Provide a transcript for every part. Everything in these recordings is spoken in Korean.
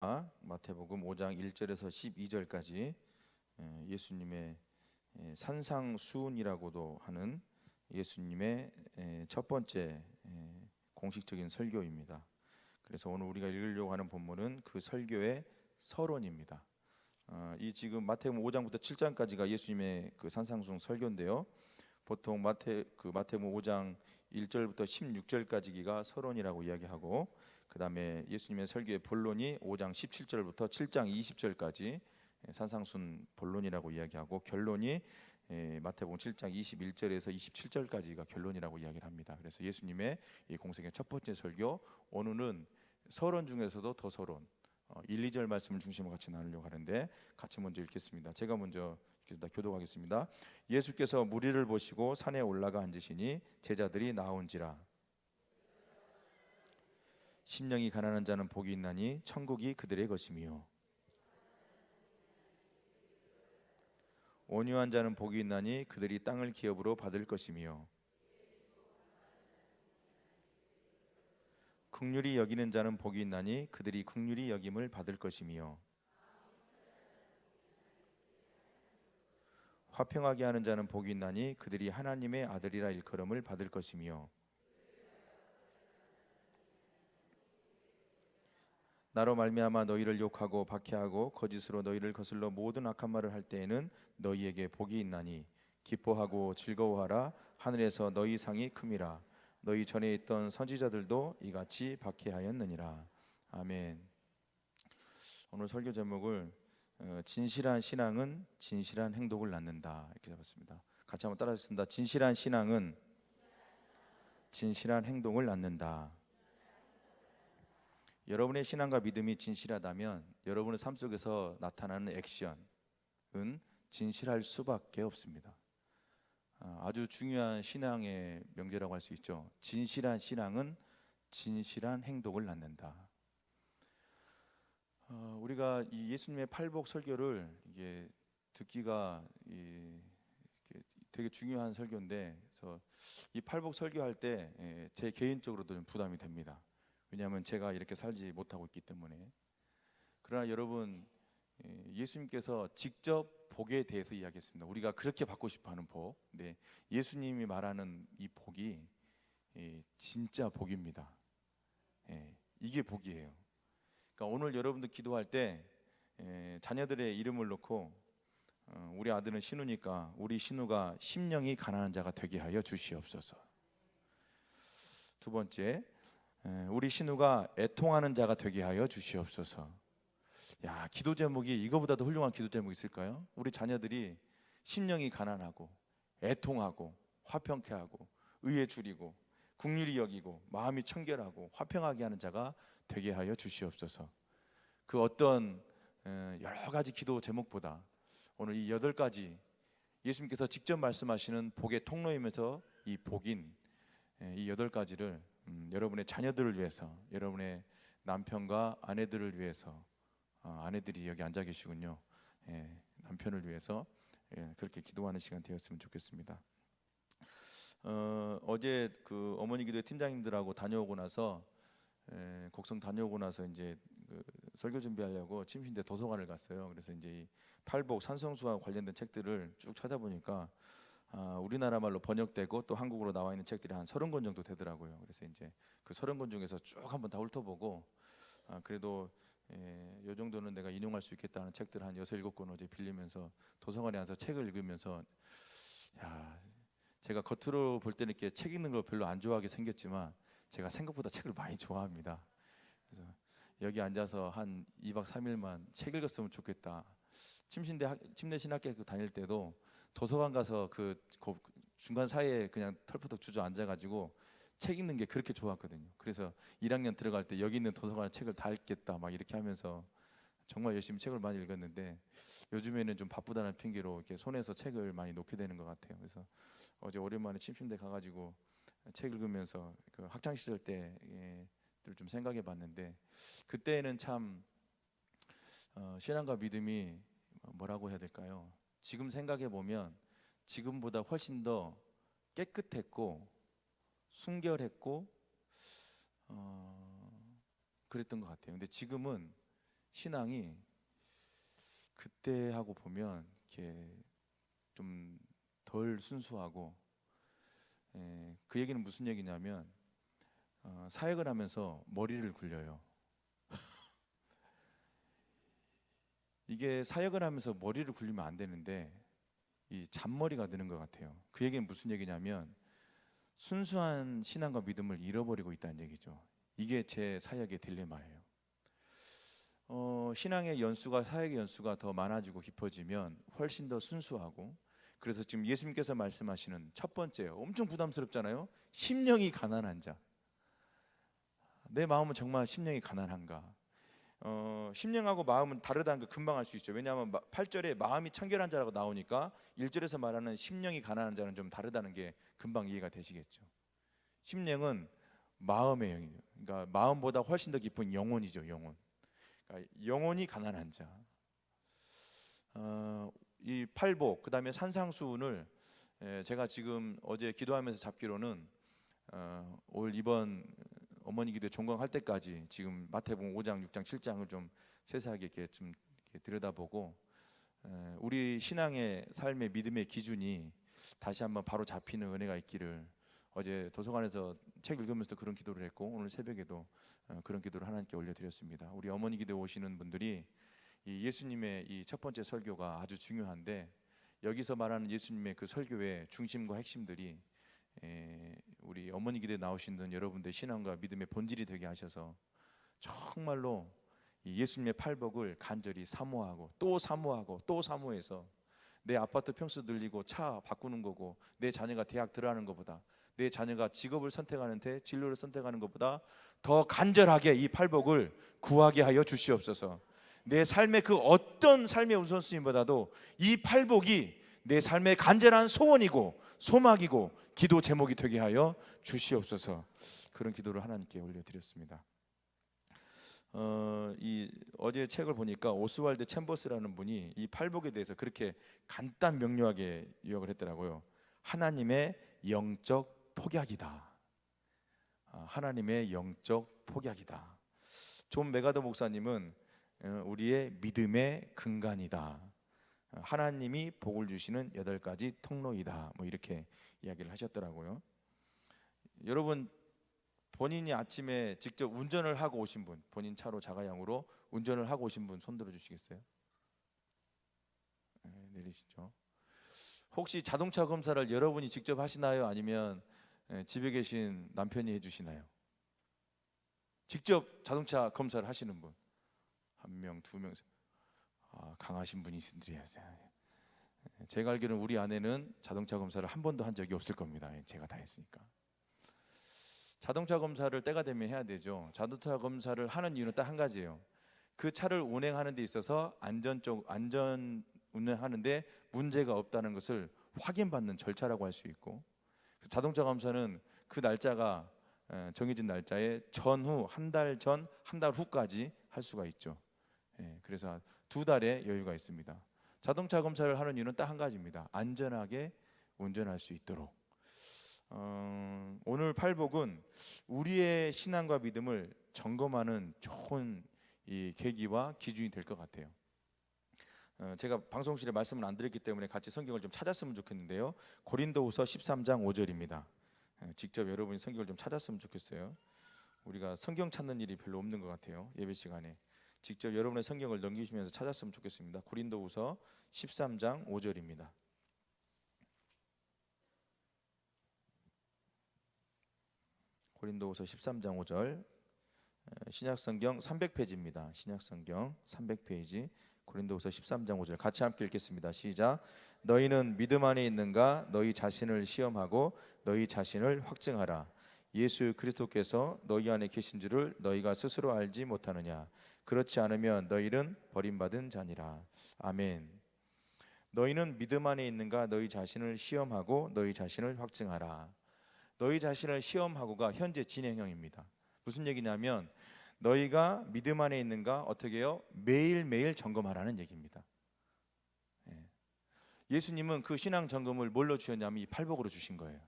설교입니다. 마태복음 5장 1절에서 12절까지 예수님의 산상수훈이라고도 하는 예수님의 첫 번째 공식적인 설교입니다. 그래서 오늘 우리가 읽으려고 하는 본문은 그 설교의 서론입니다. 이 지금 마태복음 5장부터 7장까지가 예수님의 그 산상수훈 설교인데요. 보통 마태복음 5장 1절부터 16절까지가 서론이라고 이야기하고, 그 다음에 예수님의 설교의 본론이 5장 17절부터 7장 20절까지 산상수훈 본론이라고 이야기하고, 결론이 마태복음 7장 21절에서 27절까지가 결론이라고 이야기를 합니다. 그래서 예수님의 이 공생의 첫 번째 설교, 오늘은 서론 중에서도 더 서론 1, 2절 말씀을 중심으로 같이 나누려고 하는데, 같이 먼저 읽겠습니다. 제가 먼저 교독하겠습니다. 예수께서 무리를 보시고 산에 올라가 앉으시니 제자들이 나온지라. 심령이 가난한 자는 복이 있나니 천국이 그들의 것이며, 온유한 자는 복이 있나니 그들이 땅을 기업으로 받을 것이며, 긍휼히 여기는 자는 복이 있나니 그들이 긍휼히 여김을 받을 것이며, 화평하게 하는 자는 복이 있나니 그들이 하나님의 아들이라 일컬음을 받을 것이며, 나로 말미암아 너희를 욕하고 박해하고 거짓으로 너희를 거슬러 모든 악한 말을 할 때에는 너희에게 복이 있나니 기뻐하고 즐거워하라. 하늘에서 너희 상이 큼이라. 너희 전에 있던 선지자들도 이같이 박해하였느니라. 아멘. 오늘 설교 제목을 진실한 신앙은 진실한 행동을 낳는다, 이렇게 잡았습니다. 같이 한번 따라하겠습니다. 진실한 신앙은 진실한 행동을 낳는다. 여러분의 신앙과 믿음이 진실하다면 여러분의 삶 속에서 나타나는 액션은 진실할 수밖에 없습니다. 아주 중요한 신앙의 명제라고 할 수 있죠. 진실한 신앙은 진실한 행동을 낳는다. 우리가 이 예수님의 팔복 설교를 이게 듣기가 되게 중요한 설교인데, 그래서 이 팔복 설교할 때 제 개인적으로도 좀 부담이 됩니다. 왜냐하면 제가 이렇게 살지 못하고 있기 때문에. 그러나 여러분, 예수님께서 직접 복에 대해서 이야기했습니다. 우리가 그렇게 받고 싶어하는 복. 근데 예수님이 말하는 이 복이 진짜 복입니다. 이게 복이에요. 그러니까 오늘 여러분들 기도할 때 자녀들의 이름을 놓고, 우리 아들은 신우니까 우리 신우가 심령이 가난한 자가 되게 하여 주시옵소서. 두 번째, 우리 신우가 애통하는 자가 되게 하여 주시옵소서. 야, 기도 제목이 이거보다도 훌륭한 기도 제목이 있을까요? 우리 자녀들이 심령이 가난하고 애통하고 화평케 하고 의에 줄이고 긍휼히 여기고 마음이 청결하고 화평하게 하는 자가 되게 하여 주시옵소서. 그 어떤 여러 가지 기도 제목보다 오늘 이 8가지 예수님께서 직접 말씀하시는 복의 통로이면서 이 복인 이 8가지를 여러분의 자녀들을 위해서, 여러분의 남편과 아내들을 위해서, 아내들이 여기 앉아 계시군요. 남편을 위해서 그렇게 기도하는 시간 되었으면 좋겠습니다. 어제 그 어머니 기도회 팀장님들하고 다녀오고 나서 곡성 다녀오고 나서 이제 그 설교 준비하려고 침신대 도서관을 갔어요. 그래서 이제 이 팔복 산성수와 관련된 책들을 쭉 찾아보니까 우리나라 말로 번역되고 또 한국어로 나와 있는 책들이 한 30권 정도 되더라고요. 그래서 이제 그 30권 중에서 쭉 한번 다 훑어보고, 그래도 요 정도는 내가 인용할 수 있겠다는 책들 한 6, 7권 어제 빌리면서 도서관에 앉아서 책을 읽으면서, 야, 제가 겉으로 볼 때는 이렇게 책 읽는 걸 별로 안 좋아하게 생겼지만 제가 생각보다 책을 많이 좋아합니다. 그래서 여기 앉아서 한 2박 3일만 책 읽었으면 좋겠다. 침례 신학교 다닐 때도 도서관 가서 그 중간 사이에 그냥 털퍼덕 주저앉아가지고 책 읽는 게 그렇게 좋았거든요. 그래서 1학년 들어갈 때 여기 있는 도서관에 책을 다 읽겠다 막 이렇게 하면서 정말 열심히 책을 많이 읽었는데, 요즘에는 좀 바쁘다는 핑계로 이렇게 손에서 책을 많이 놓게 되는 것 같아요. 그래서 어제 오랜만에 침신대 가가지고 책 읽으면서 그 학창 시절 때를 좀 생각해 봤는데, 그때는 참 신앙과 믿음이 뭐라고 해야 될까요? 지금 생각해 보면 지금보다 훨씬 더 깨끗했고 순결했고 그랬던 것 같아요. 근데 지금은 신앙이 그때하고 보면 이렇게 좀 덜 순수하고, 그 얘기는 무슨 얘기냐면 사역을 하면서 머리를 굴려요. 이게 사역을 하면서 머리를 굴리면 안 되는데 이 잔머리가 드는 것 같아요. 그 얘기는 무슨 얘기냐면 순수한 신앙과 믿음을 잃어버리고 있다는 얘기죠. 이게 제 사역의 딜레마예요. 신앙의 연수가 사역의 연수가 더 많아지고 깊어지면 훨씬 더 순수하고, 그래서 지금 예수님께서 말씀하시는 첫 번째요, 엄청 부담스럽잖아요. 심령이 가난한 자. 내 마음은 정말 심령이 가난한가? 심령하고 마음은 다르다는 거 금방 알 수 있죠. 왜냐하면 8절에 마음이 청결한 자라고 나오니까 1절에서 말하는 심령이 가난한 자는 좀 다르다는 게 금방 이해가 되시겠죠. 심령은 마음의 영이에요. 그러니까 마음보다 훨씬 더 깊은 영혼이죠. 영혼. 그러니까 영혼이 가난한 자. 이 팔복, 그 다음에 산상수훈을 제가 지금 어제 기도하면서 잡기로는 올 이번 어머니 기도회 종강할 때까지 지금 마태복음 5장, 6장, 7장을 좀 세세하게 이렇게 좀 이렇게 들여다보고, 우리 신앙의 삶의 믿음의 기준이 다시 한번 바로 잡히는 은혜가 있기를, 어제 도서관에서 책 읽으면서도 그런 기도를 했고 오늘 새벽에도 그런 기도를 하나님께 올려드렸습니다. 우리 어머니 기도에 오시는 분들이 이 예수님의 이 첫 번째 설교가 아주 중요한데, 여기서 말하는 예수님의 그 설교의 중심과 핵심들이 우리 어머니 기대에 나오신 여러분들 신앙과 믿음의 본질이 되게 하셔서 정말로 이 예수님의 팔복을 간절히 사모하고 또 사모하고 또 사모해서, 내 아파트 평수 늘리고 차 바꾸는 거고, 내 자녀가 대학 들어가는 것보다, 내 자녀가 직업을 선택하는데 진로를 선택하는 것보다 더 간절하게 이 팔복을 구하게 하여 주시옵소서. 내 삶의 그 어떤 삶의 우선순위보다도 이 팔복이 내 삶의 간절한 소원이고 소망이고 기도 제목이 되게 하여 주시옵소서. 그런 기도를 하나님께 올려드렸습니다. 어제 책을 보니까 오스왈드 챔버스라는 분이 이 팔복에 대해서 그렇게 간단 명료하게 요약을 했더라고요. 하나님의 영적 폭약이다. 하나님의 영적 폭약이다. 존 메가더 목사님은 우리의 믿음의 근간이다. 하나님이 복을 주시는 8가지 통로이다. 뭐 이렇게 이야기를 하셨더라고요. 여러분, 본인이 아침에 직접 운전을 하고 오신 분, 본인 차로 자가용으로 운전을 하고 오신 분 손 들어 주시겠어요? 내리시죠. 혹시 자동차 검사를 여러분이 직접 하시나요? 아니면 집에 계신 남편이 해주시나요? 직접 자동차 검사를 하시는 분 1명, 2명, 강하신 분이신데요. 제가 알기로는 우리 아내는 자동차 검사를 한 번도 한 적이 없을 겁니다. 제가 다 했으니까. 자동차 검사를 때가 되면 해야 되죠. 자동차 검사를 하는 이유는 딱 한 가지예요. 그 차를 운행하는 데 있어서 안전 운행하는데 문제가 없다는 것을 확인받는 절차라고 할 수 있고, 자동차 검사는 그 날짜가 정해진 날짜에 전후 한 달 전, 한 달 후까지 할 수가 있죠. 그래서 2달의 여유가 있습니다. 자동차 검사를 하는 이유는 딱 한 가지입니다. 안전하게 운전할 수 있도록. 오늘 팔복은 우리의 신앙과 믿음을 점검하는 좋은 이 계기와 기준이 될 것 같아요. 제가 방송실에 말씀을 안 드렸기 때문에 같이 성경을 좀 찾았으면 좋겠는데요. 고린도후서 13장 5절입니다. 직접 여러분이 성경을 좀 찾았으면 좋겠어요. 우리가 성경 찾는 일이 별로 없는 것 같아요. 예배 시간에 직접 여러분의 성경을 넘기시면서 찾았으면 좋겠습니다. 고린도후서 13장 5절입니다. 고린도후서 13장 5절, 신약성경 300페이지입니다. 신약성경 300페이지 고린도후서 13장 5절 같이 함께 읽겠습니다. 시작. 너희는 믿음 안에 있는가? 너희 자신을 시험하고 너희 자신을 확증하라. 예수 그리스도께서 너희 안에 계신 줄을 너희가 스스로 알지 못하느냐? 그렇지 않으면 너희는 버림받은 자니라. 아멘. 너희는 믿음 안에 있는가? 너희 자신을 시험하고 너희 자신을 확증하라. 너희 자신을 시험하고가 현재 진행형입니다. 무슨 얘기냐면 너희가 믿음 안에 있는가 어떻게 해요? 매일매일 점검하라는 얘기입니다. 예수님은 그 신앙 점검을 뭘로 주셨냐면 이 팔복으로 주신 거예요.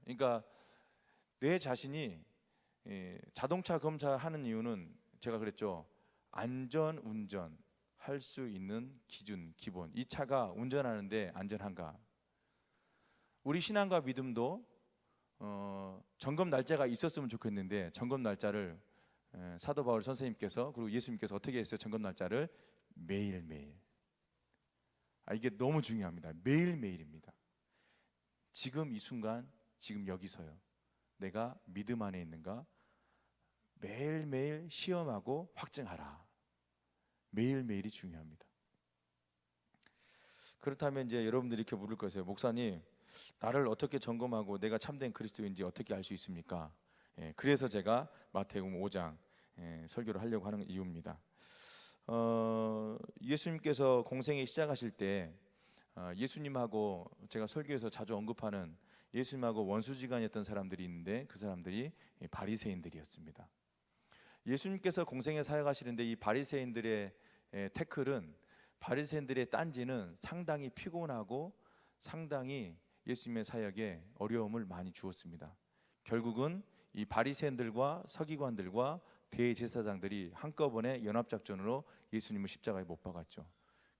그러니까 내 자신이 자동차 검사하는 이유는 제가 그랬죠. 안전 운전 할 수 있는 기준, 기본. 이 차가 운전하는데 안전한가? 우리 신앙과 믿음도 점검 날짜가 있었으면 좋겠는데 점검 날짜를 사도 바울 선생님께서 그리고 예수님께서 어떻게 했어요? 점검 날짜를 매일매일. 이게 너무 중요합니다. 매일매일입니다. 지금 이 순간, 지금 여기서요. 내가 믿음 안에 있는가? 매일매일 시험하고 확증하라. 매일매일이 중요합니다. 그렇다면 이제 여러분들이 이렇게 물을 거예요. 목사님, 나를 어떻게 점검하고 내가 참된 그리스도인지 어떻게 알 수 있습니까? 그래서 제가 마태복음 5장 설교를 하려고 하는 이유입니다. 예수님께서 공생애 시작하실 때 예수님하고 제가 설교에서 자주 언급하는 예수님하고 원수지간이었던 사람들이 있는데 그 사람들이 바리새인들이었습니다. 예수님께서 공생애 사역하시는데 이 바리새인들의 태클은, 바리새인들의 딴지는 상당히 피곤하고 상당히 예수님의 사역에 어려움을 많이 주었습니다. 결국은 이 바리새인들과 서기관들과 대제사장들이 한꺼번에 연합작전으로 예수님을 십자가에 못 박았죠.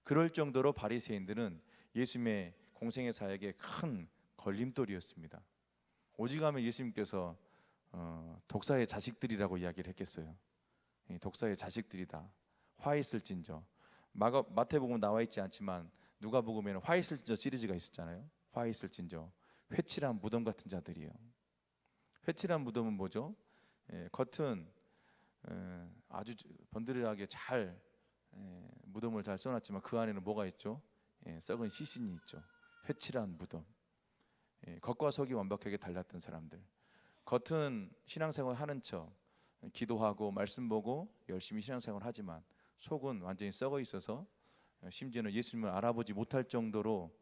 그럴 정도로 바리새인들은 예수님의 공생애 사역에 큰 걸림돌이었습니다. 오직하면 예수님께서 독사의 자식들이라고 이야기를 했겠어요. 독사의 자식들이다. 화 있을진저. 마태복음 나와 있지 않지만 누가복음에는 화 있을진저 시리즈가 있었잖아요. 화 있을진저. 회칠한 무덤 같은 자들이에요. 회칠한 무덤은 뭐죠? 겉은 아주 번들하게 잘 무덤을 잘 써놨지만 그 안에는 뭐가 있죠? 썩은 시신이 있죠. 회칠한 무덤. 겉과 속이 완벽하게 달랐던 사람들. 겉은 신앙생활 하는 척 기도하고 말씀 보고 열심히 신앙생활 하지만 속은 완전히 썩어 있어서 심지어는 예수님을 알아보지 못할 정도로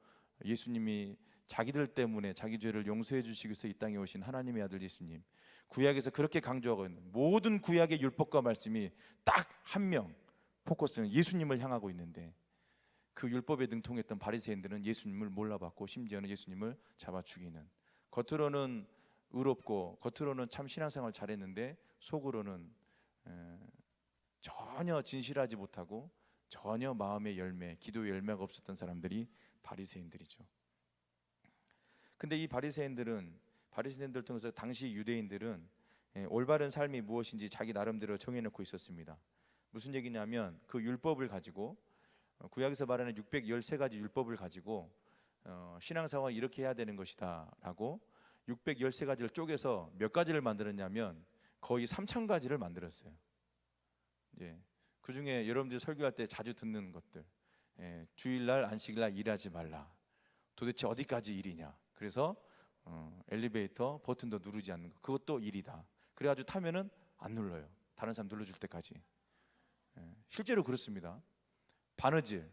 예수님이 자기들 때문에 자기 죄를 용서해 주시기 위해서 이 땅에 오신 하나님의 아들 예수님, 구약에서 그렇게 강조하고 있는 모든 구약의 율법과 말씀이 딱 한 명 포커스는 예수님을 향하고 있는데 그 율법에 능통했던 바리새인들은 예수님을 몰라봤고 심지어는 예수님을 잡아 죽이는, 겉으로는 의롭고 겉으로는 참 신앙생활 잘했는데 속으로는 전혀 진실하지 못하고 전혀 마음의 열매, 기도의 열매가 없었던 사람들이 바리새인들이죠. 근데 이 바리새인들 통해서 당시 유대인들은 올바른 삶이 무엇인지 자기 나름대로 정해놓고 있었습니다. 무슨 얘기냐면 그 율법을 가지고, 구약에서 말하는 613가지 율법을 가지고 신앙생활 이렇게 해야 되는 것이다 라고 613가지를 쪼개서 몇 가지를 만들었냐면 거의 3,000가지를 만들었어요. 그 중에 여러분들이 설교할 때 자주 듣는 것들, 주일날 안식일날 일하지 말라. 도대체 어디까지 일이냐. 그래서 엘리베이터 버튼도 누르지 않는 거, 그것도 일이다. 그래가지고 타면은 안 눌러요. 다른 사람 눌러줄 때까지. 실제로 그렇습니다. 바느질,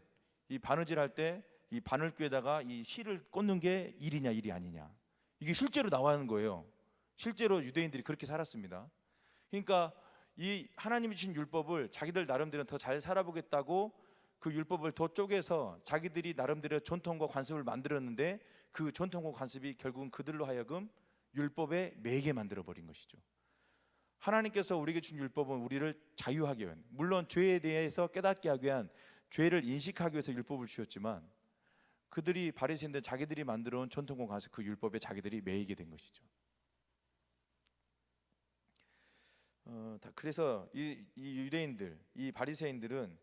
이 바느질 할 때 이 바늘귀에다가 이 실을 꽂는 게 일이냐 일이 아니냐, 이게 실제로 나와는 거예요. 실제로 유대인들이 그렇게 살았습니다. 그러니까 이 하나님이 주신 율법을 자기들 나름대로 더 잘 살아보겠다고 그 율법을 더 쪼개서 자기들이 나름대로 전통과 관습을 만들었는데 그 전통과 관습이 결국은 그들로 하여금 율법에 매이게 만들어버린 것이죠. 하나님께서 우리에게 준 율법은 우리를 자유하게 위한, 물론 죄에 대해서 깨닫게 하기 위한, 죄를 인식하기 위해서 율법을 주셨지만 그들이 바리새인들 자기들이 만들어온 전통과 관습, 그 율법에 자기들이 매이게 된 것이죠. 그래서 이 유대인들, 이 바리새인들은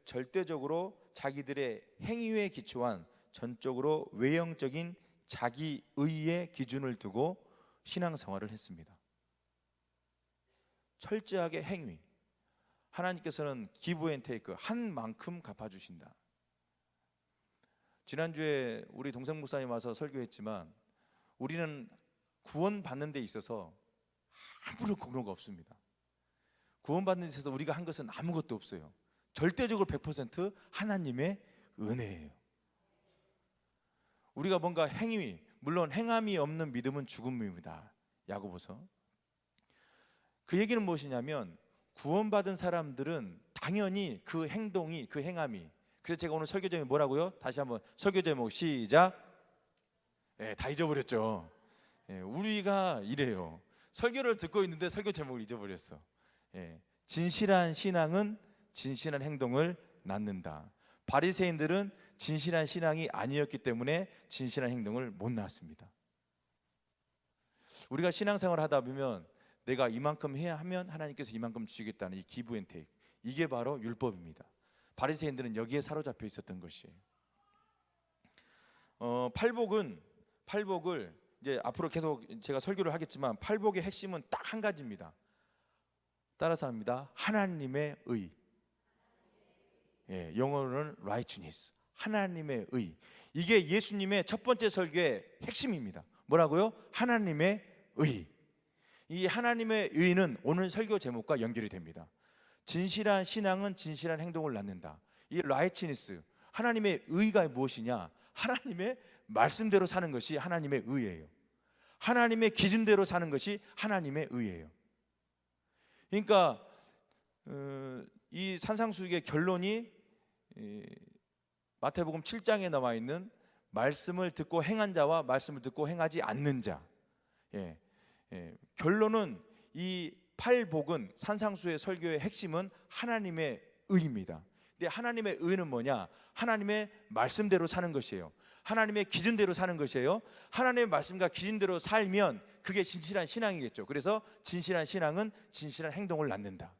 절대적으로 자기들의 행위에 기초한 전적으로 외형적인 자기의의 기준을 두고 신앙생활을 했습니다. 철저하게 행위. 하나님께서는 기브 앤 테이크, 한 만큼 갚아주신다. 지난주에 우리 동생 목사님 와서 설교했지만 우리는 구원받는 데 있어서 아무런 공로가 없습니다. 구원받는 데 있어서 우리가 한 것은 아무것도 없어요. 절대적으로 100% 하나님의 은혜예요. 우리가 뭔가 행위, 물론 행함이 없는 믿음은 죽음입니다. 야고보서. 그 얘기는 무엇이냐면 구원받은 사람들은 당연히 그 행동이, 그 행함이, 그래서 제가 오늘 설교 제목이 뭐라고요? 다시 한번 설교 제목 시작. 다 잊어버렸죠. 우리가 이래요. 설교를 듣고 있는데 설교 제목을 잊어버렸어. 진실한 신앙은 진실한 행동을 낳는다. 바리새인들은 진실한 신앙이 아니었기 때문에 진실한 행동을 못 낳았습니다. 우리가 신앙생활을 하다 보면 내가 이만큼 해야 하면 하나님께서 이만큼 주시겠다는 이 기브 앤 테이크, 이게 바로 율법입니다. 바리새인들은 여기에 사로잡혀 있었던 것이에요. 팔복을 이제 앞으로 계속 제가 설교를 하겠지만 팔복의 핵심은 딱 한 가지입니다. 따라서 합니다. 하나님의 의. 예, 영어로는 righteousness. 하나님의 의. 이게 예수님의 첫 번째 설교의 핵심입니다. 뭐라고요? 하나님의 의. 이 하나님의 의는 오늘 설교 제목과 연결이 됩니다. 진실한 신앙은 진실한 행동을 낳는다. 이 righteousness, 하나님의 의가 무엇이냐? 하나님의 말씀대로 사는 것이 하나님의 의예요. 하나님의 기준대로 사는 것이 하나님의 의예요. 그러니까 이 산상수익의 결론이 마태복음 7장에 나와 있는 말씀을 듣고 행한 자와 말씀을 듣고 행하지 않는 자. 결론은 이 팔복은 산상수의 설교의 핵심은 하나님의 의입니다. 근데 하나님의 의는 뭐냐? 하나님의 말씀대로 사는 것이에요. 하나님의 기준대로 사는 것이에요. 하나님의 말씀과 기준대로 살면 그게 진실한 신앙이겠죠. 그래서 진실한 신앙은 진실한 행동을 낳는다.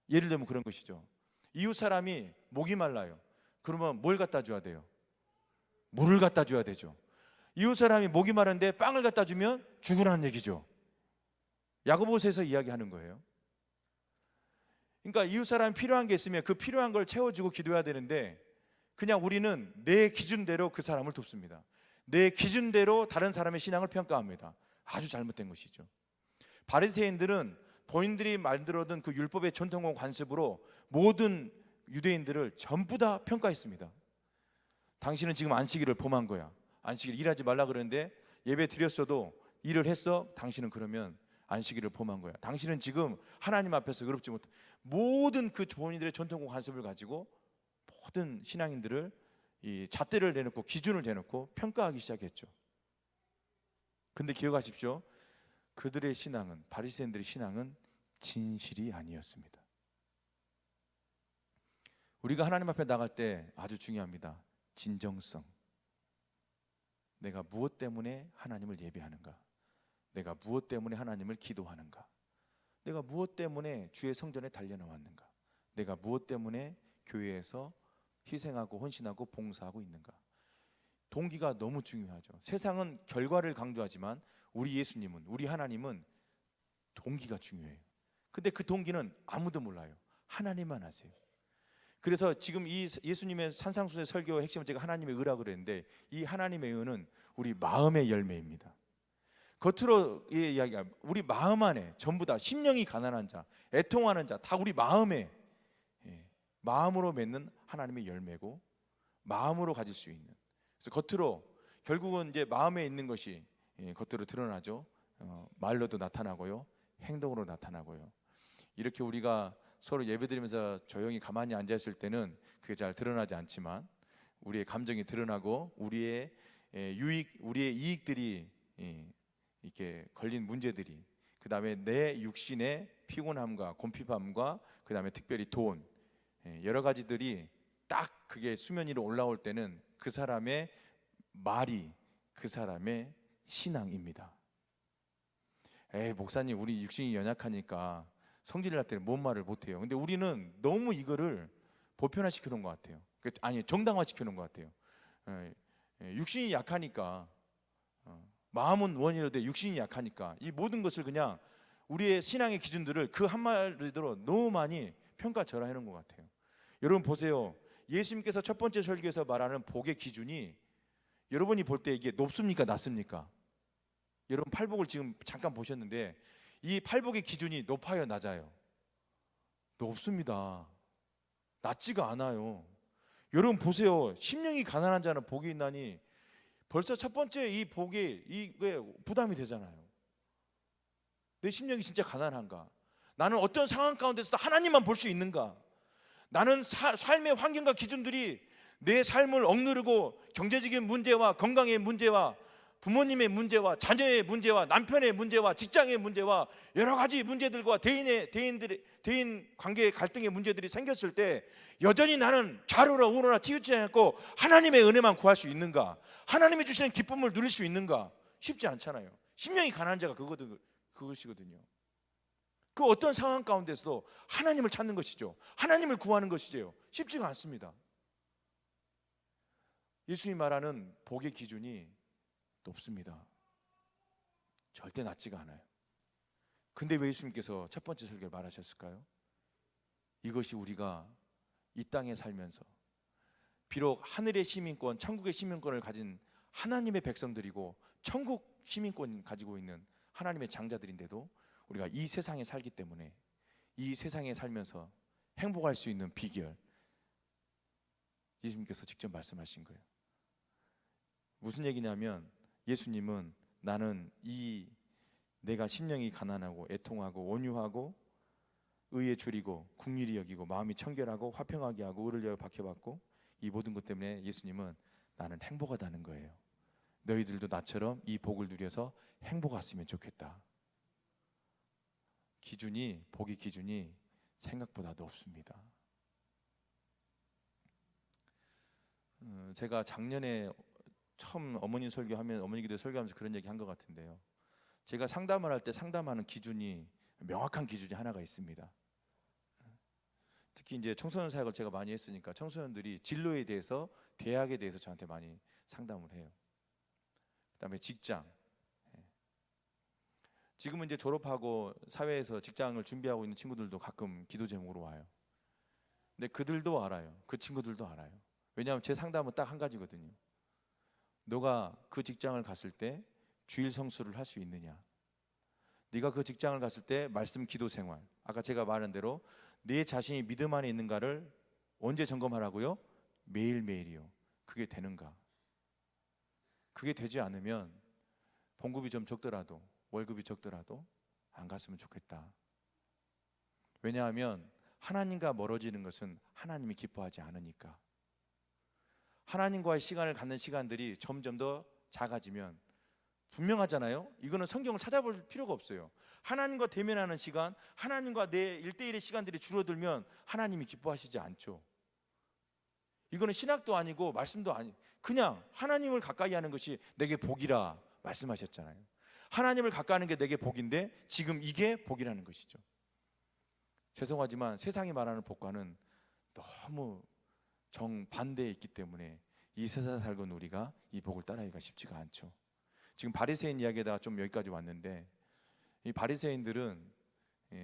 예를 들면 그런 것이죠. 이웃 사람이 목이 말라요. 그러면 뭘 갖다 줘야 돼요? 물을 갖다 줘야 되죠. 이웃 사람이 목이 마른데 빵을 갖다 주면 죽으라는 얘기죠. 야고보서에서 이야기하는 거예요. 그러니까 이웃 사람이 필요한 게 있으면 그 필요한 걸 채워주고 기도해야 되는데 그냥 우리는 내 기준대로 그 사람을 돕습니다. 내 기준대로 다른 사람의 신앙을 평가합니다. 아주 잘못된 것이죠. 바리새인들은 본인들이 만들어둔 그 율법의 전통과 관습으로 모든 유대인들을 전부 다 평가했습니다. 당신은 지금 안식일을 범한 거야. 안식일 일하지 말라 그러는데 예배 드렸어도 일을 했어? 당신은 그러면 안식일을 범한 거야. 당신은 지금 하나님 앞에서 의롭지 못해. 모든 그 본인들의 전통과 관습을 가지고 모든 신앙인들을 이 잣대를 내놓고 기준을 대놓고 평가하기 시작했죠. 근데 기억하십시오. 그들의 신앙은, 바리새인들의 신앙은 진실이 아니었습니다. 우리가 하나님 앞에 나갈 때 아주 중요합니다. 진정성. 내가 무엇 때문에 하나님을 예배하는가? 내가 무엇 때문에 하나님을 기도하는가? 내가 무엇 때문에 주의 성전에 달려나왔는가? 내가 무엇 때문에 교회에서 희생하고 헌신하고 봉사하고 있는가? 동기가 너무 중요하죠. 세상은 결과를 강조하지만 우리 예수님은, 우리 하나님은 동기가 중요해요. 근데 그 동기는 아무도 몰라요. 하나님만 아세요. 그래서 지금 이 예수님의 산상수의 설교의 핵심은 제가 하나님의 의라고 그랬는데 이 하나님의 의는 우리 마음의 열매입니다. 겉으로 이야기가 우리 마음 안에 전부 다 심령이 가난한 자, 애통하는 자 다 우리 마음에 마음으로 맺는 하나님의 열매고 마음으로 가질 수 있는. 그래서 겉으로 결국은 이제 마음에 있는 것이 겉으로 드러나죠. 말로도 나타나고요, 행동으로 나타나고요. 이렇게 우리가 서로 예배드리면서 조용히 가만히 앉아 있을 때는 그게 잘 드러나지 않지만 우리의 감정이 드러나고 우리의 우리의 이익들이 이렇게 걸린 문제들이, 그 다음에 내 육신의 피곤함과 곤핍함과 그 다음에 특별히 돈, 여러 가지들이 딱 그게 수면 위로 올라올 때는 그 사람의 말이 그 사람의 신앙입니다. 목사님 우리 육신이 연약하니까 성질을 날 때는 뭔 말을 못해요. 근데 우리는 너무 이거를 보편화시켜 놓은 것 같아요. 아니, 정당화시켜 놓은 것 같아요. 육신이 약하니까 마음은 원이로되 육신이 약하니까 이 모든 것을 그냥 우리의 신앙의 기준들을 그 한마디로 너무 많이 평가절하해 놓은 것 같아요. 여러분 보세요. 예수님께서 첫 번째 설교에서 말하는 복의 기준이 여러분이 볼 때 이게 높습니까 낮습니까? 여러분 팔복을 지금 잠깐 보셨는데 이 팔복의 기준이 높아요 낮아요? 높습니다. 낮지가 않아요. 여러분 보세요. 심령이 가난한 자는 복이 있나니 벌써 첫 번째 이 복이 이게 부담이 되잖아요. 내 심령이 진짜 가난한가? 나는 어떤 상황 가운데서도 하나님만 볼 수 있는가? 나는 삶의 환경과 기준들이 내 삶을 억누르고 경제적인 문제와 건강의 문제와 부모님의 문제와 자녀의 문제와 남편의 문제와 직장의 문제와 여러 가지 문제들과 대인 관계의 갈등의 문제들이 생겼을 때 여전히 나는 좌로나 우로나 치우치지 않고 하나님의 은혜만 구할 수 있는가? 하나님이 주시는 기쁨을 누릴 수 있는가? 쉽지 않잖아요. 심령이 가난한 자가 그것이거든요. 그 어떤 상황 가운데서도 하나님을 찾는 것이죠. 하나님을 구하는 것이죠. 쉽지가 않습니다. 예수님이 말하는 복의 기준이 높습니다. 절대 낮지가 않아요. 근데 왜 예수님께서 첫 번째 설교를 말하셨을까요? 이것이 우리가 이 땅에 살면서 비록 하늘의 시민권, 천국의 시민권을 가진 하나님의 백성들이고 천국 시민권 가지고 있는 하나님의 장자들인데도 우리가 이 세상에 살기 때문에 이 세상에 살면서 행복할 수 있는 비결, 예수님께서 직접 말씀하신 거예요. 무슨 얘기냐면 예수님은 나는 내가 심령이 가난하고 애통하고 온유하고 의에 줄이고 긍휼히 여기고 마음이 청결하고 화평하게 하고 의를 위하여 박해받고 이 모든 것 때문에 예수님은 나는 행복하다는 거예요. 너희들도 나처럼 이 복을 누려서 행복했으면 좋겠다. 복의 기준이 생각보다 높습니다. 제가 작년에 처음 어머니 기도 설교하면서 그런 얘기 한 것 같은데요. 제가 상담을 할 때 상담하는 기준이 명확한 기준이 하나가 있습니다. 특히 이제 청소년 사역을 제가 많이 했으니까 청소년들이 진로에 대해서, 대학에 대해서 저한테 많이 상담을 해요. 그다음에 직장. 지금은 이제 졸업하고 사회에서 직장을 준비하고 있는 친구들도 가끔 기도 제목으로 와요. 근데 그들도 알아요. 그 친구들도 알아요. 왜냐하면 제 상담은 딱 한 가지거든요. 너가 그 직장을 갔을 때 주일 성수를 할 수 있느냐? 네가 그 직장을 갔을 때 말씀 기도 생활, 아까 제가 말한 대로 내 자신이 믿음 안에 있는가를 언제 점검하라고요? 매일매일이요. 그게 되는가? 그게 되지 않으면 봉급이 좀 적더라도, 월급이 적더라도 안 갔으면 좋겠다. 왜냐하면 하나님과 멀어지는 것은 하나님이 기뻐하지 않으니까. 하나님과의 시간을 갖는 시간들이 점점 더 작아지면 분명하잖아요. 이거는 성경을 찾아볼 필요가 없어요. 하나님과 대면하는 시간, 하나님과 내 1대1의 시간들이 줄어들면 하나님이 기뻐하시지 않죠. 이거는 신학도 아니고 말씀도 아니고 그냥 하나님을 가까이 하는 것이 내게 복이라 말씀하셨잖아요. 하나님을 가까이 하는 게 내게 복인데 지금 이게 복이라는 것이죠. 죄송하지만 세상이 말하는 복과는 너무 정반대에 있기 때문에 이 세상에 살고 있는 우리가 이 복을 따라가기가 쉽지가 않죠. 지금 바리새인 이야기에다가 좀 여기까지 왔는데, 이 바리새인들은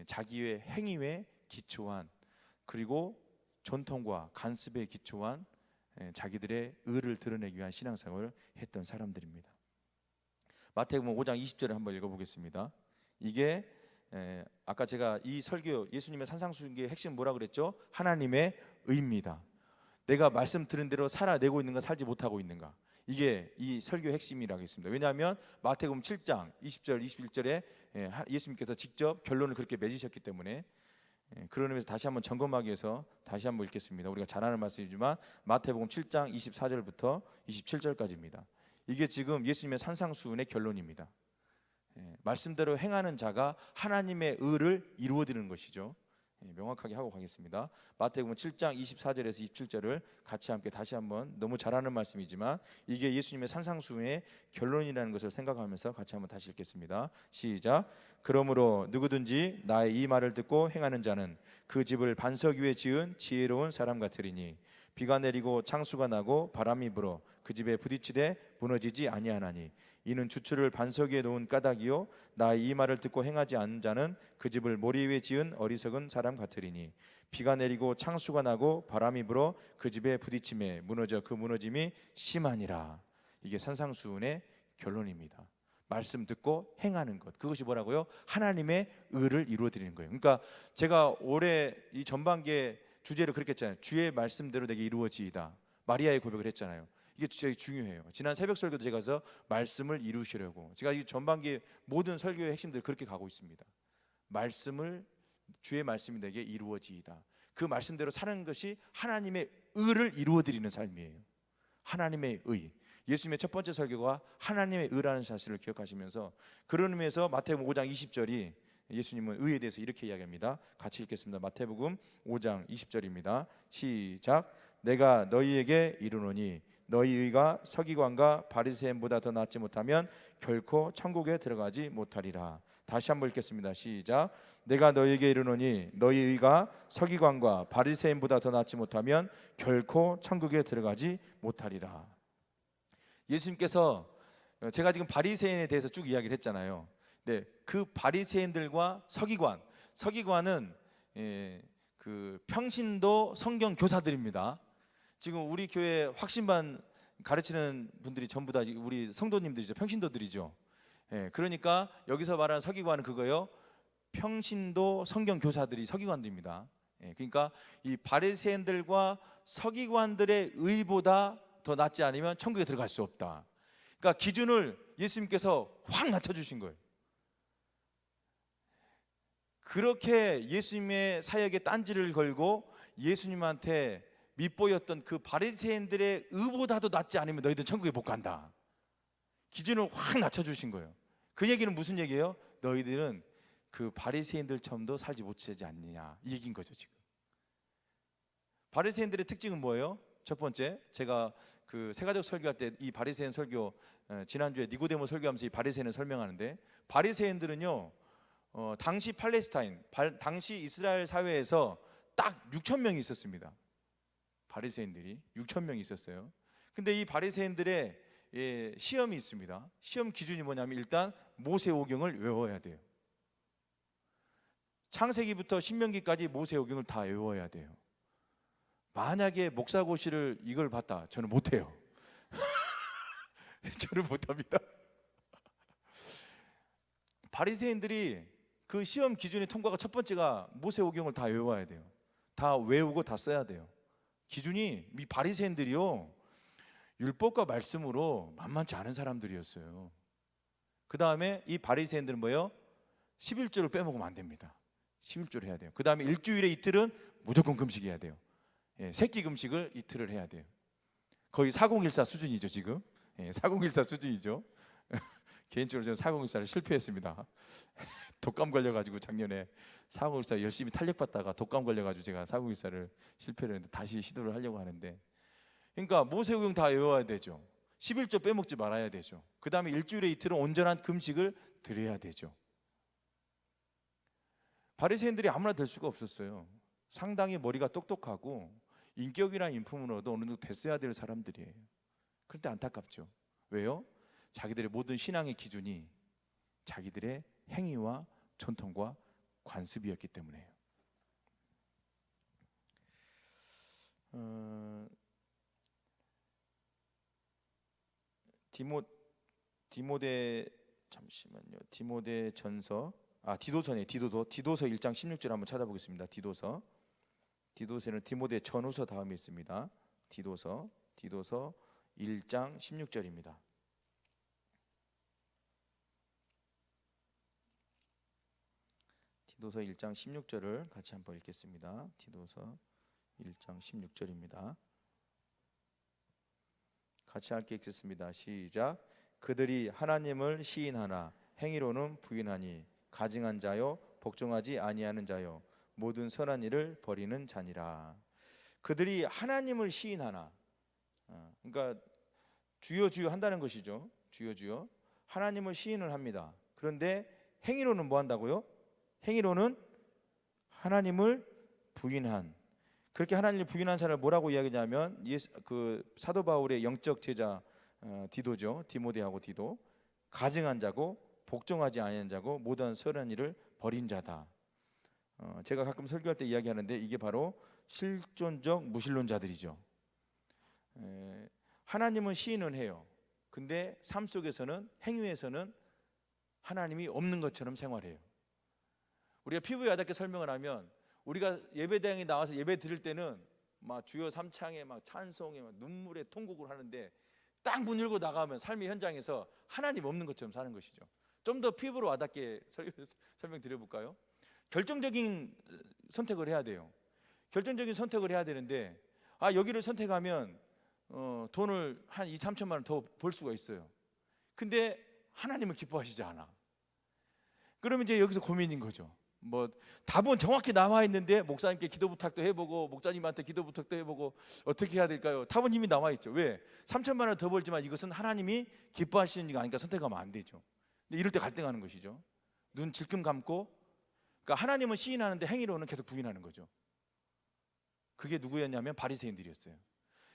자기의 행위에 기초한, 그리고 전통과 간습에 기초한 자기들의 의를 드러내기 위한 신앙생활을 했던 사람들입니다. 마태복음 5장 20절을 한번 읽어보겠습니다. 이게 아까 제가 이 설교 예수님의 산상수훈의 핵심 뭐라 그랬죠? 하나님의 의입니다. 내가 말씀 들은 대로 살아내고 있는가, 살지 못하고 있는가, 이게 이 설교의 핵심이라고 했습니다. 왜냐하면 마태복음 7장 20절 21절에 예수님께서 직접 결론을 그렇게 맺으셨기 때문에, 그런 의미에서 다시 한번 점검하기 위해서 다시 한번 읽겠습니다. 우리가 잘 아는 말씀이지만 마태복음 7장 24절부터 27절까지입니다. 이게 지금 예수님의 산상수훈의 결론입니다. 말씀대로 행하는 자가 하나님의 의를 이루어드리는 것이죠. 명확하게 하고 가겠습니다. 마태복음 7장 24절에서 27절을 같이 함께 다시 한번, 너무 잘 아는 말씀이지만 이게 예수님의 산상수훈의 결론이라는 것을 생각하면서 같이 한번 다시 읽겠습니다. 시작. 그러므로 누구든지 나의 이 말을 듣고 행하는 자는 그 집을 반석 위에 지은 지혜로운 사람 같으리니 비가 내리고 창수가 나고 바람이 불어 그 집에 부딪히되 무너지지 아니하나니 이는 주추를 반석 위에 놓은 까닭이요 나의 이 말을 듣고 행하지 않는 자는 그 집을 모리 위에 지은 어리석은 사람 같으리니 비가 내리고 창수가 나고 바람이 불어 그 집에 부딪힘에 무너져 그 무너짐이 심하니라. 이게 산상수훈의 결론입니다. 말씀 듣고 행하는 것, 그것이 뭐라고요? 하나님의 의를 이루어드리는 거예요. 그러니까 제가 올해 이 전반기에 주제를 그렇게 했잖아요. 주의 말씀대로 내게 이루어지이다. 마리아의 고백을 했잖아요. 이게 되게 중요해요. 지난 새벽 설교도 제가 가서 말씀을 이루시려고, 제가 이 전반기 모든 설교의 핵심들 그렇게 가고 있습니다. 주의 말씀이 내게 이루어지이다. 그 말씀대로 사는 것이 하나님의 의를 이루어드리는 삶이에요. 하나님의 의. 예수님의 첫 번째 설교가 하나님의 의라는 사실을 기억하시면서, 그런 의미에서 마태복음 5장 20절이 예수님은 의에 대해서 이렇게 이야기합니다. 같이 읽겠습니다. 마태복음 5장 20절입니다. 시작. 내가 너희에게 이르노니 너희 의가 서기관과 바리새인보다 더 낫지 못하면 결코 천국에 들어가지 못하리라. 다시 한번 읽겠습니다. 시작. 내가 너희에게 이르노니 너희 의가 서기관과 바리새인보다 더 낫지 못하면 결코 천국에 들어가지 못하리라. 예수님께서, 제가 지금 바리새인에 대해서 쭉 이야기를 했잖아요. 네, 그 바리새인들과 서기관은 그 평신도 성경 교사들입니다. 지금 우리 교회 확신반 가르치는 분들이 전부 다 우리 성도님들이죠. 평신도들이죠. 그러니까 여기서 말하는 서기관은 그거예요. 평신도 성경 교사들이 서기관들입니다. 그러니까 이 바리새인들과 서기관들의 의보다 더 낫지 않으면 천국에 들어갈 수 없다. 그러니까 기준을 예수님께서 확 낮춰주신 거예요. 그렇게 예수님의 사역에 딴지를 걸고 예수님한테 밑보였던 그 바리새인들의 의보다도 낫지 않으면 너희들 천국에 못 간다. 기준을 확 낮춰주신 거예요. 그 얘기는 무슨 얘기예요? 너희들은 그 바리새인들처럼도 살지 못하지 않느냐, 이 얘기인 거죠. 지금 바리새인들의 특징은 뭐예요? 첫 번째, 제가 그 세가족 설교할 때 이 바리새인 설교, 지난주에 니고데모 설교하면서 이 바리새인을 설명하는데, 바리새인들은요 당시 팔레스타인, 당시 이스라엘 사회에서 딱 6천 명이 있었습니다. 바리새인들이 6천 명이 있었어요. 근데 이 바리새인들의 시험이 있습니다. 시험 기준이 뭐냐면 일단 모세오경을 외워야 돼요. 창세기부터 신명기까지 모세오경을 다 외워야 돼요. 만약에 목사고시를 이걸 봤다, 저는 못해요. 저는 못합니다. 바리새인들이 그 시험 기준의 통과가 첫 번째가 모세오경을 다 외워야 돼요. 다 외우고 다 써야 돼요. 기준이, 이 바리새인들이요 율법과 말씀으로 만만치 않은 사람들이었어요. 그 다음에 이 바리새인들은 뭐예요? 11조를 빼먹으면 안 됩니다. 11조를 해야 돼요. 그 다음에 일주일에 이틀은 무조건 금식해야 돼요. 새끼 금식을 이틀을 해야 돼요. 거의 4014 수준이죠 지금. 4014 수준이죠. 개인적으로 저는 4014를 실패했습니다. 독감 걸려가지고 작년에 4014 열심히 탄력받다가 독감 걸려가지고 제가 4014를 실패를 했는데 다시 시도를 하려고 하는데, 그러니까 모세오경 다 외워야 되죠. 11조 빼먹지 말아야 되죠. 그 다음에 일주일에 이틀은 온전한 금식을 드려야 되죠. 바리새인들이 아무나 될 수가 없었어요. 상당히 머리가 똑똑하고 인격이나 인품으로도 어느 정도 됐어야 될 사람들이에요. 그런데 안타깝죠. 왜요? 자기들의 모든 신앙의 기준이 자기들의 행위와 전통과 관습이었기 때문에요. 디도서 1장 16절 한번 찾아보겠습니다. 디도서는 디모데 전후서 다음에 있습니다. 디도서 1장 16절입니다. 디도서 1장 16절을 같이 한번 읽겠습니다. 디도서 1장 16절입니다. 같이 함께 읽겠습니다. 시작. 그들이 하나님을 시인하나 행위로는 부인하니 가증한 자요 복종하지 아니하는 자요 모든 선한 일을 버리는 자니라. 그들이 하나님을 시인하나, 그러니까 주여 주여 한다는 것이죠. 주여 주여 하나님을 시인을 합니다. 그런데 행위로는 뭐 한다고요? 행위로는 하나님을 부인한, 그렇게 하나님을 부인한 사람을 뭐라고 이야기하냐면 그 사도 바울의 영적 제자 디도죠. 디모데하고 디도, 가증한 자고 복종하지 아니한 자고 모든 선한 일을 버린 자다. 제가 가끔 설교할 때 이야기하는데 이게 바로 실존적 무신론자들이죠. 하나님은 시인은 해요. 근데 삶 속에서는, 행위에서는 하나님이 없는 것처럼 생활해요. 우리가 피부에 와닿게 설명을 하면, 우리가 예배당에 나와서 예배 드릴 때는 막 주여 삼창에 막 찬송에 막 눈물에 통곡을 하는데, 딱 문 열고 나가면 삶의 현장에서 하나님 없는 것처럼 사는 것이죠. 좀 더 피부로 와닿게 설명드려볼까요? 결정적인 선택을 해야 돼요. 결정적인 선택을 해야 되는데, 여기를 선택하면 돈을 한 2, 3천만 원 더 벌 수가 있어요. 근데 하나님은 기뻐하시지 않아. 그러면 이제 여기서 고민인 거죠. 뭐 답은 정확히 나와 있는데 목사님께 기도 부탁도 해보고 목사님한테 기도 부탁도 해보고 어떻게 해야 될까요? 답은 이미 나와 있죠. 왜? 3천만 원 더 벌지만 이것은 하나님이 기뻐하시는 거 아니까 선택하면 안 되죠. 근데 이럴 때 갈등하는 것이죠. 눈 질끔 감고, 그러니까 하나님은 시인하는데 행위로는 계속 부인하는 거죠. 그게 누구였냐면 바리새인들이었어요.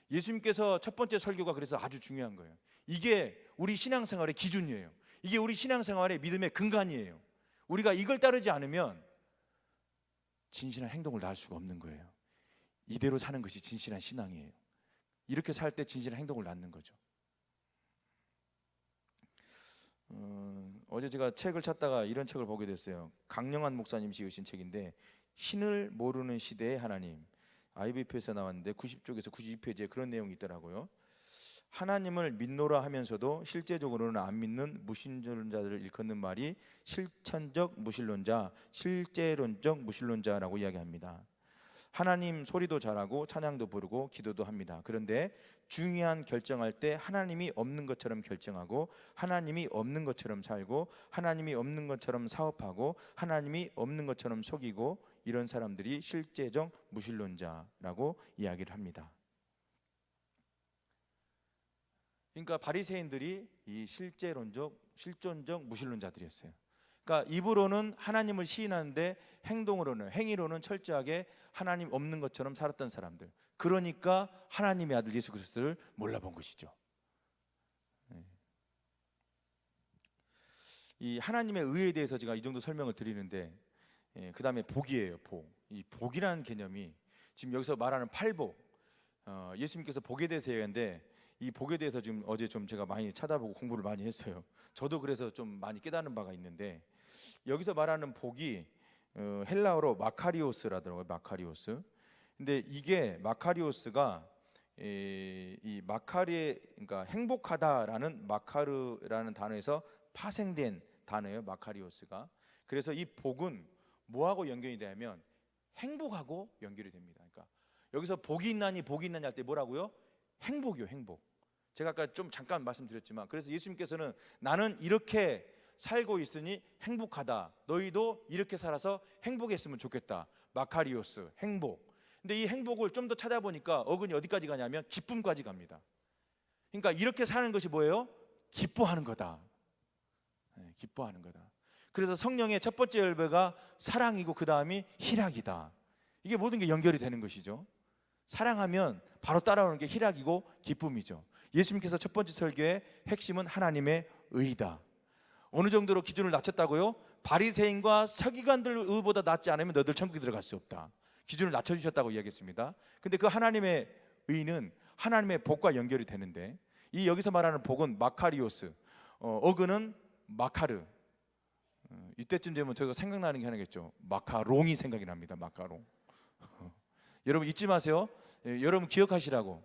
예수님께서 첫 번째 설교가 그래서 아주 중요한 거예요. 이게 우리 신앙생활의 기준이에요. 이게 우리 신앙생활의 믿음의 근간이에요. 우리가 이걸 따르지 않으면 진실한 행동을 낳을 수가 없는 거예요. 이대로 사는 것이 진실한 신앙이에요. 이렇게 살 때 진실한 행동을 낳는 거죠. 어제 제가 책을 찾다가 이런 책을 보게 됐어요. 강영한 목사님 지으신 책인데 신을 모르는 시대의 하나님, IBP에서 나왔는데 90쪽에서 92페이지에 그런 내용이 있더라고요. 하나님을 믿노라 하면서도 실제적으로는 안 믿는 무신론자들을 일컫는 말이 실천적 무신론자, 실제론적 무신론자라고 이야기합니다. 하나님 소리도 잘하고 찬양도 부르고 기도도 합니다. 그런데 중요한 결정할 때 하나님이 없는 것처럼 결정하고 하나님이 없는 것처럼 살고 하나님이 없는 것처럼 사업하고 하나님이 없는 것처럼 속이고, 이런 사람들이 실제적 무신론자라고 이야기를 합니다. 그러니까 바리새인들이 이 실존적 무신론자들이었어요. 그러니까 입으로는 하나님을 시인하는데 행위로는 철저하게 하나님 없는 것처럼 살았던 사람들. 그러니까 하나님의 아들 예수 그리스도를 몰라본 것이죠. 이 하나님의 의에 대해서 제가 이 정도 설명을 드리는데, 그 다음에 복이에요. 이 복이라는 개념이 지금 여기서 말하는 팔복, 예수님께서 복에 대해서 얘기하는데, 이 복에 대해서 지금 어제 좀 제가 많이 찾아보고 공부를 많이 했어요. 저도 그래서 좀 많이 깨닫는 바가 있는데, 여기서 말하는 복이 헬라어로 마카리오스라더라고요. 마카리오스. 근데 이게 마카리오스가 이 마카리에, 그러니까 행복하다라는 마카르라는 단어에서 파생된 단어예요. 마카리오스가. 그래서 이 복은 뭐하고 연결이 되냐면 행복하고 연결이 됩니다. 그러니까 여기서 복이 있나니 할 때 뭐라고요? 행복이요, 행복. 제가 아까 좀 잠깐 말씀드렸지만, 그래서 예수님께서는 나는 이렇게 살고 있으니 행복하다, 너희도 이렇게 살아서 행복했으면 좋겠다. 마카리오스, 행복. 근데 이 행복을 좀 더 찾아보니까 어근이 어디까지 가냐면 기쁨까지 갑니다. 그러니까 이렇게 사는 것이 뭐예요? 기뻐하는 거다. 기뻐하는 거다. 그래서 성령의 첫 번째 열매가 사랑이고 그 다음이 희락이다. 이게 모든 게 연결이 되는 것이죠. 사랑하면 바로 따라오는 게 희락이고 기쁨이죠. 예수님께서 첫 번째 설교의 핵심은 하나님의 의다. 어느 정도로 기준을 낮췄다고요? 바리새인과 서기관들 의보다 낮지 않으면 너희들 천국에 들어갈 수 없다. 기준을 낮춰주셨다고 이야기했습니다. 근데 그 하나님의 의는 하나님의 복과 연결이 되는데, 이 여기서 말하는 복은 마카리오스, 어근은 마카르. 이때쯤 되면 저희가 생각나는 게 하나겠죠. 마카롱이 생각이 납니다. 마카롱. 여러분 잊지 마세요. 여러분 기억하시라고.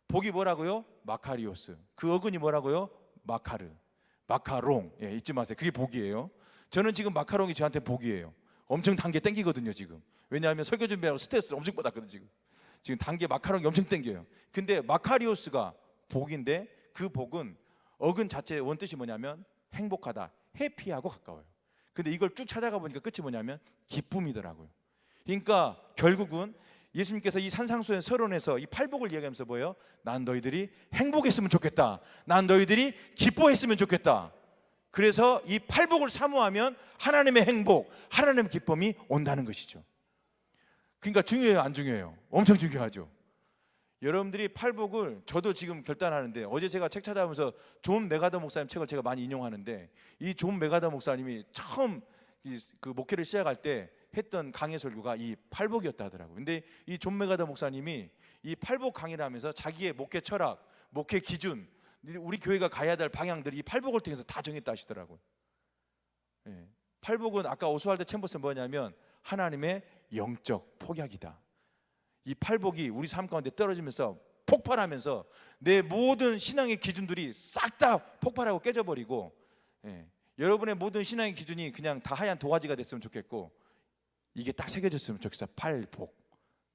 복이 뭐라고요? 마카리오스. 그 어근이 뭐라고요? 마카르. 마카롱. 잊지 마세요. 그게 복이에요. 저는 지금 마카롱이 저한테 복이에요. 엄청 단 게 땡기거든요 지금. 왜냐하면 설교 준비하고 스트레스를 엄청 받았거든요 지금 단 게 마카롱이 엄청 땡겨요. 근데 마카리오스가 복인데, 그 복은 어근 자체의 원뜻이 뭐냐면 행복하다, 해피하고 가까워요. 근데 이걸 쭉 찾아가 보니까 끝이 뭐냐면 기쁨이더라고요. 그러니까 결국은 예수님께서 이 산상수훈 서론에서 이 팔복을 이야기하면서 뭐예요? 난 너희들이 행복했으면 좋겠다. 난 너희들이 기뻐했으면 좋겠다. 그래서 이 팔복을 사모하면 하나님의 행복, 하나님의 기쁨이 온다는 것이죠. 그러니까 중요해요, 안 중요해요? 엄청 중요하죠. 여러분들이 팔복을, 저도 지금 결단하는데, 어제 제가 책 찾아보면서 존 메가더 목사님 책을 제가 많이 인용하는데, 이 존 메가더 목사님이 처음 그 목회를 시작할 때 했던 강의 설교가 이 팔복이었다 하더라고요. 근데 이 존 메가더 목사님이 이 팔복 강의를 하면서 자기의 목회 철학, 목회 기준, 우리 교회가 가야 될 방향들이 이 팔복을 통해서 다 정했다 하시더라고요. 팔복은 아까 오스왈드 챔버스 뭐냐면 하나님의 영적 폭약이다. 이 팔복이 우리 삶 가운데 떨어지면서 폭발하면서 내 모든 신앙의 기준들이 싹 다 폭발하고 깨져버리고, 여러분의 모든 신앙의 기준이 그냥 다 하얀 도화지가 됐으면 좋겠고, 이게 딱 새겨졌으면 좋겠어요. 팔복.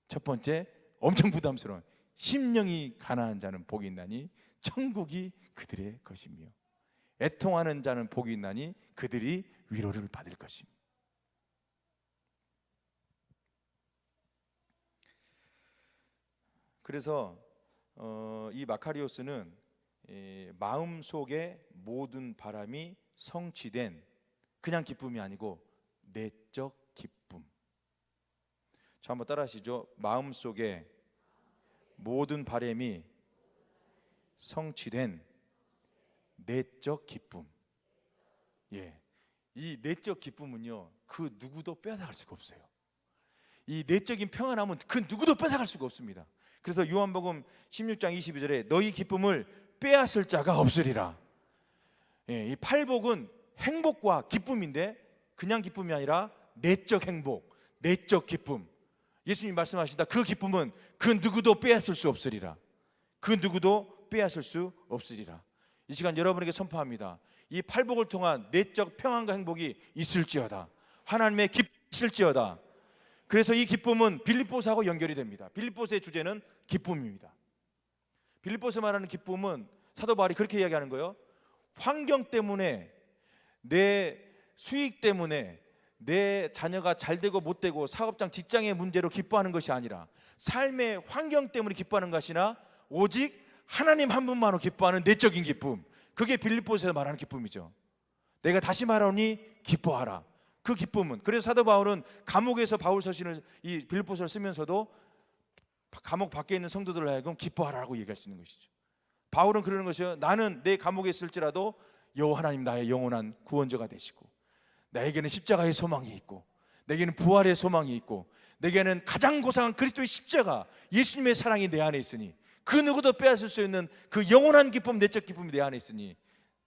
첫 번째, 엄청 부담스러운 심령이 가난한 자는 복이 있나니 천국이 그들의 것이며 애통하는 자는 복이 있나니 그들이 위로를 받을 것이며. 그래서 이 마카리오스는 마음속의 모든 바람이 성취된 그냥 기쁨이 아니고 내적 기쁨. 자, 한번 따라 하시죠. 마음속에 모든 바람이 성취된 내적 기쁨. 예, 이 내적 기쁨은요, 그 누구도 빼앗아갈 수가 없어요. 이 내적인 평안함은 그 누구도 빼앗아갈 수가 없습니다. 그래서 요한복음 16장 22절에 너희 기쁨을 빼앗을 자가 없으리라. 예, 이 팔복은 행복과 기쁨인데 그냥 기쁨이 아니라 내적 행복, 내적 기쁨. 예수님 말씀하시다 그 기쁨은 그 누구도 빼앗을 수 없으리라. 그 누구도 빼앗을 수 없으리라. 이 시간 여러분에게 선포합니다. 이 팔복을 통한 내적 평안과 행복이 있을지어다. 하나님의 기쁨이 있을지어다. 그래서 이 기쁨은 빌립보서하고 연결이 됩니다. 빌립보서의 주제는 기쁨입니다. 빌립보서 말하는 기쁨은 사도 바울이 그렇게 이야기하는 거예요. 환경 때문에, 내 수익 때문에, 내 자녀가 잘 되고 못 되고 사업장 직장의 문제로 기뻐하는 것이 아니라 삶의 환경 때문에 기뻐하는 것이 아니라 오직 하나님 한 분만으로 기뻐하는 내적인 기쁨. 그게 빌립보서에서 말하는 기쁨이죠. 내가 다시 말하오니 기뻐하라. 그 기쁨은, 그래서 사도 바울은 감옥에서 바울 서신을, 이 빌립보서를 쓰면서도 감옥 밖에 있는 성도들을 하여금 기뻐하라고 얘기할 수 있는 것이죠. 바울은 그러는 것이요, 나는 내 감옥에 있을지라도 여호와 하나님 나의 영원한 구원자가 되시고 나에게는 십자가의 소망이 있고 내게는 부활의 소망이 있고 내게는 가장 고상한 그리스도의 십자가 예수님의 사랑이 내 안에 있으니 그 누구도 빼앗을 수 있는 그 영원한 기쁨, 내적 기쁨이 내 안에 있으니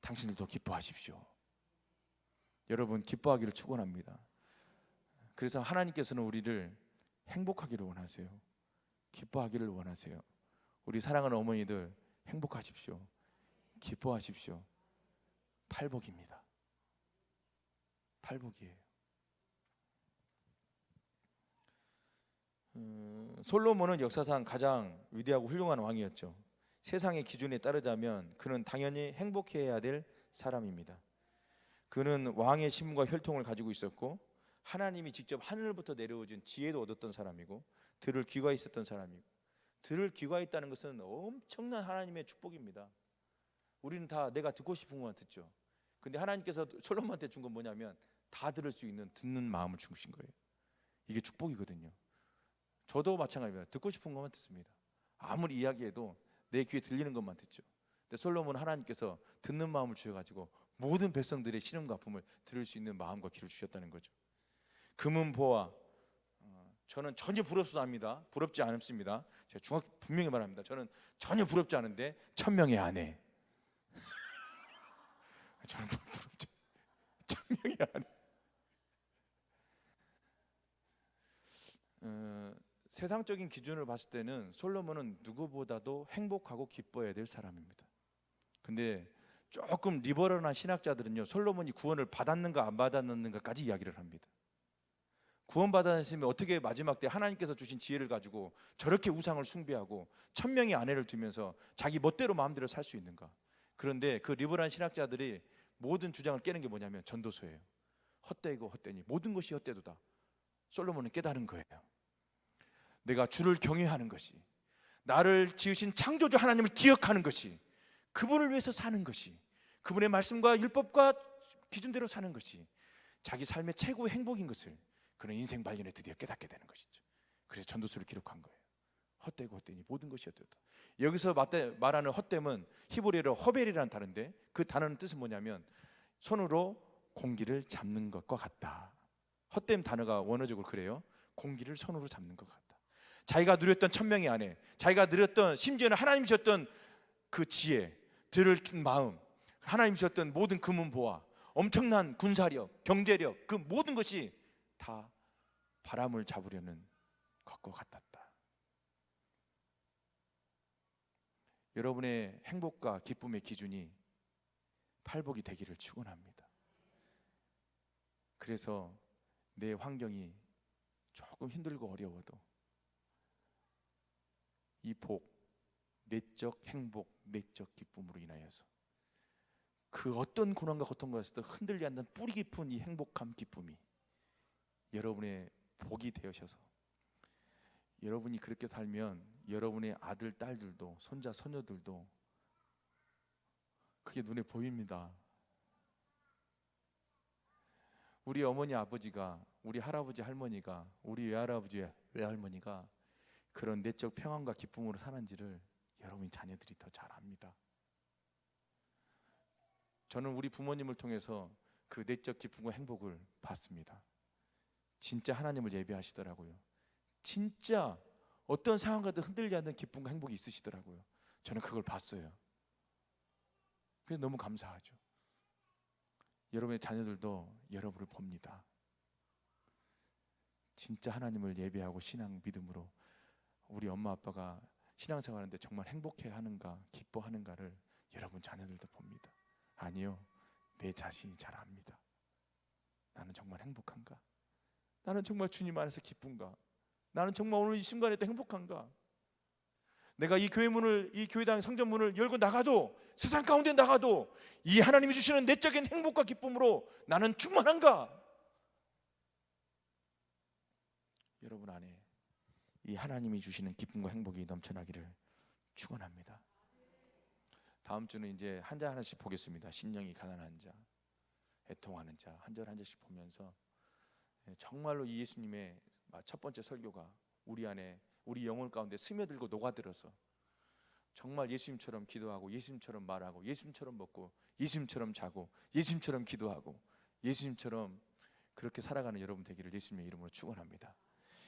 당신들도 기뻐하십시오. 여러분, 기뻐하기를 축원합니다. 그래서 하나님께서는 우리를 행복하기를 원하세요. 기뻐하기를 원하세요. 우리 사랑하는 어머니들 행복하십시오. 기뻐하십시오. 팔복입니다. 팔복이에요. 솔로몬은 역사상 가장 위대하고 훌륭한 왕이었죠. 세상의 기준에 따르자면 그는 당연히 행복해야 될 사람입니다. 그는 왕의 신분과 혈통을 가지고 있었고 하나님이 직접 하늘부터 내려오신 지혜도 얻었던 사람이고 들을 귀가 있었던 사람이고, 들을 귀가 있다는 것은 엄청난 하나님의 축복입니다. 우리는 다 내가 듣고 싶은 것만 듣죠. 근데 하나님께서 솔로몬한테 준 건 뭐냐면 다 들을 수 있는 듣는 마음을 주신 거예요. 이게 축복이거든요. 저도 마찬가지입니다. 듣고 싶은 것만 듣습니다. 아무리 이야기해도 내 귀에 들리는 것만 듣죠. 근데 솔로몬은 하나님께서 듣는 마음을 주셔가지고 모든 백성들의 신음과 아픔을 들을 수 있는 마음과 귀를 주셨다는 거죠. 금은 보화, 저는 전혀 부럽지 않습니다. 부럽지 않습니다. 제가 정확히 분명히 말합니다. 저는 전혀 부럽지 않은데 1000명의 아내. 저는 부럽지 1000명의 아내. 세상적인 기준을 봤을 때는 솔로몬은 누구보다도 행복하고 기뻐해야 될 사람입니다. 근데 조금 리버럴한 신학자들은요, 솔로몬이 구원을 받았는가 안 받았는가까지 이야기를 합니다. 구원받았으면 어떻게 마지막 때 하나님께서 주신 지혜를 가지고 저렇게 우상을 숭배하고 1000명의 아내를 두면서 자기 멋대로 마음대로 살 수 있는가? 그런데 그 리버럴한 신학자들이 모든 주장을 깨는 게 뭐냐면 전도서예요. 헛되고 헛되니 모든 것이 헛되도다. 솔로몬은 깨달은 거예요. 내가 주를 경외하는 것이, 나를 지으신 창조주 하나님을 기억하는 것이, 그분을 위해서 사는 것이, 그분의 말씀과 율법과 기준대로 사는 것이 자기 삶의 최고의 행복인 것을 그는 인생 발견에 드디어 깨닫게 되는 것이죠. 그래서 전도서를 기록한 거예요. 헛되고 헛되니 모든 것이 헛되다. 여기서 말하는 헛됨은 히브리어로 허벨이라는 단어인데 그 단어는 뜻은 뭐냐면 손으로 공기를 잡는 것과 같다. 헛됨 단어가 원어적으로 그래요. 공기를 손으로 잡는 것 같다. 자기가 누렸던 1000명의 아내, 자기가 누렸던, 심지어는 하나님 주셨던 그 지혜, 들을 마음, 하나님 주셨던 모든 금은 보화, 엄청난 군사력, 경제력, 그 모든 것이 다 바람을 잡으려는 것과 같았다. 여러분의 행복과 기쁨의 기준이 팔복이 되기를 축원합니다. 그래서 내 환경이 조금 힘들고 어려워도 이 복, 내적 행복, 내적 기쁨으로 인하여서 그 어떤 고난과 고통가에서도 흔들리지 않는 뿌리 깊은 이 행복함, 기쁨이 여러분의 복이 되셔서 여러분이 그렇게 살면 여러분의 아들, 딸들도 손자, 손녀들도 그게 눈에 보입니다. 우리 어머니, 아버지가, 우리 할아버지, 할머니가, 우리 외할아버지, 외할머니가 그런 내적 평안과 기쁨으로 사는지를 여러분이 자녀들이 더 잘 압니다. 저는 우리 부모님을 통해서 그 내적 기쁨과 행복을 봤습니다. 진짜 하나님을 예배하시더라고요. 진짜 어떤 상황과도 흔들리지 않는 기쁨과 행복이 있으시더라고요. 저는 그걸 봤어요. 그래서 너무 감사하죠. 여러분의 자녀들도 여러분을 봅니다. 진짜 하나님을 예배하고 신앙 믿음으로 우리 엄마 아빠가 신앙생활하는데 정말 행복해하는가, 기뻐하는가를 여러분 자녀들도 봅니다. 아니요, 내 자신이 잘 압니다. 나는 정말 행복한가? 나는 정말 주님 안에서 기쁜가? 나는 정말 오늘 이 순간에도 행복한가? 내가 이 교회 문을, 이 교회당 성전 문을 열고 나가도, 세상 가운데 나가도 이 하나님이 주시는 내적인 행복과 기쁨으로 나는 충만한가? 여러분 안에 이 하나님이 주시는 기쁨과 행복이 넘쳐나기를 축원합니다. 다음 주는 이제 한 자 하나씩 보겠습니다. 심령이 가난한 자, 애통하는 자, 한 절 한 절씩 보면서 정말로 이 예수님의 첫 번째 설교가 우리 안에, 우리 영혼 가운데 스며들고 녹아들어서 정말 예수님처럼 기도하고, 예수님처럼 말하고, 예수님처럼 먹고, 예수님처럼 자고, 예수님처럼 기도하고, 예수님처럼 그렇게 살아가는 여러분 되기를 예수님의 이름으로 축원합니다.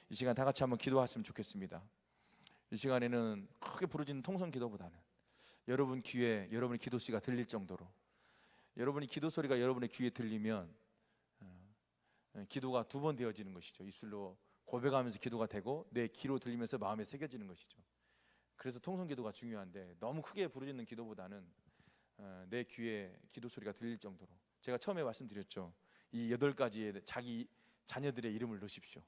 이 시간 다 같이 한번 기도했으면 좋겠습니다. 이 시간에는 크게 부르짖는 통성 기도보다는 여러분 귀에 여러분의 기도 소리가 들릴 정도로, 여러분이 기도 소리가 여러분의 귀에 들리면 기도가 두 번 되어지는 것이죠. 입술로 고백하면서 기도가 되고 내 귀로 들리면서 마음에 새겨지는 것이죠. 그래서 통성 기도가 중요한데 너무 크게 부르짖는 기도보다는 내 귀에 기도 소리가 들릴 정도로, 제가 처음에 말씀드렸죠. 이 8가지의 자기 자녀들의 이름을 넣으십시오.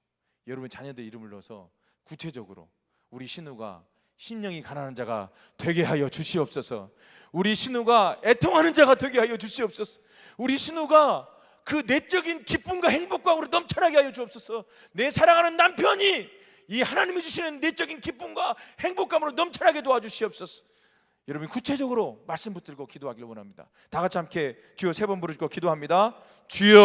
여러분 자녀들의 이름을 넣어서 구체적으로 우리 신우가 심령이 가난한 자가 되게 하여 주시옵소서. 우리 신우가 애통하는 자가 되게 하여 주시옵소서. 우리 신우가 그 내적인 기쁨과 행복감으로 넘쳐나게 하여 주옵소서. 내 사랑하는 남편이 이 하나님이 주시는 내적인 기쁨과 행복감으로 넘쳐나게 도와주시옵소서. 여러분 구체적으로 말씀 붙들고 기도하기를 원합니다. 다 같이 함께 주여 3번 부르시고 기도합니다. 주여